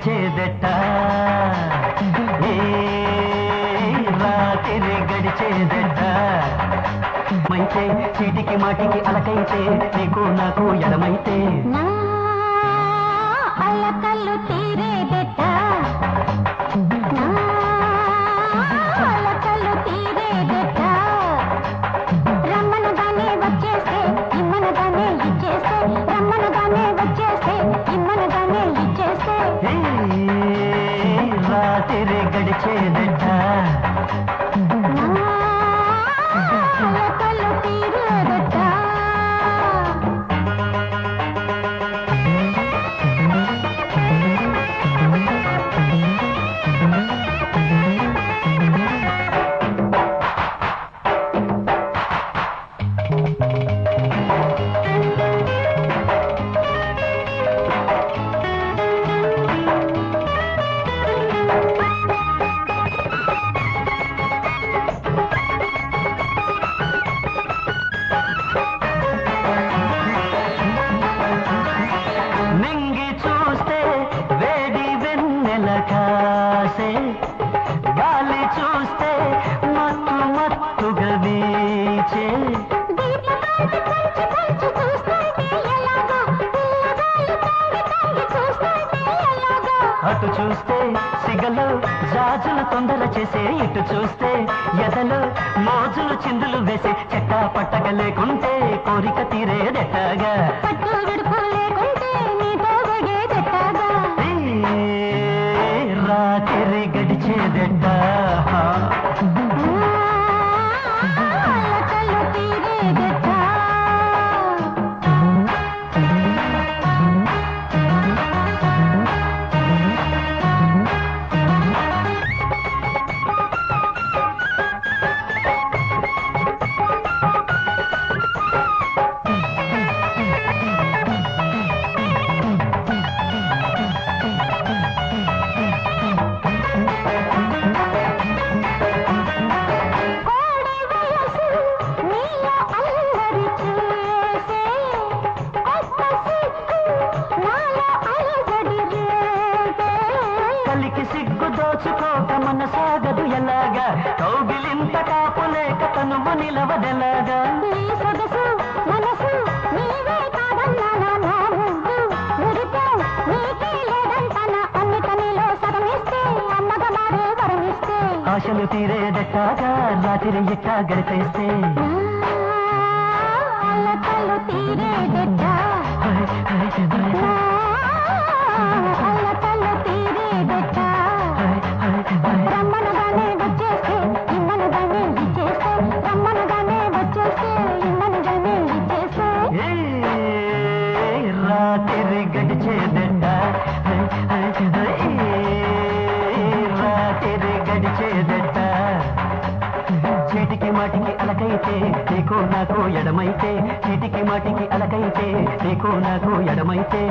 గడిచేదట ఏ రాత్రి గడిచేదట మైతే చీటికి మాటికి అలకైతే నీకు నాకు ఎడమైతే అలకల్లు తీరేదట అలకల్లు తీరేదట రమ్మనగానే వచ్చేస్తే ఇమ్మనగానే ఇచ్చేస్తే రమ్మనగానే వచ్చేస్తే ఇమ్మనగానే ఇచ్చేస్తే రాత్రి గడిచేదట అలకల్లు తీరేదట గాలి చూస్తే మత్తు మత్తుగా వీచే అటు చూస్తే సిగలు జాజులు తొందర చేసే ఇటు చూస్తే ఎదలు మోజులు చిందులు వేసే చెట్టా పట్టక లేకుంటే కోరిక తీరేదెట్టాగా రాత్రి గడిచేదట అలకల్లు తీరేదట సిగ్గు దోచుకోక మన సాగదు ఎలాగా కౌగిలింత కాపులేక తనువు నిలవదెలాగా ఆశలు తీరేదట్టాగా రాత్రి ఎట్టా గడిపేస్తే అలకల్లు తీరేదట అలకల్లు తీరేదట రమ్మనగానే వచ్చేస్తే ఇమ్మనగానే ఇచ్చేస్తే రమ్మనగానే వచ్చేస్తే ఇమ్మనగానే ఇచ్చేస్తే రాత్రి గడిచేదట రాత్రి గడిచేదట చీటికి మాటికి అలకైతే నీకు నాకు ఎడమైతే చీటికి మాటికి అలకైతే నీకు నాకు ఎడమైతే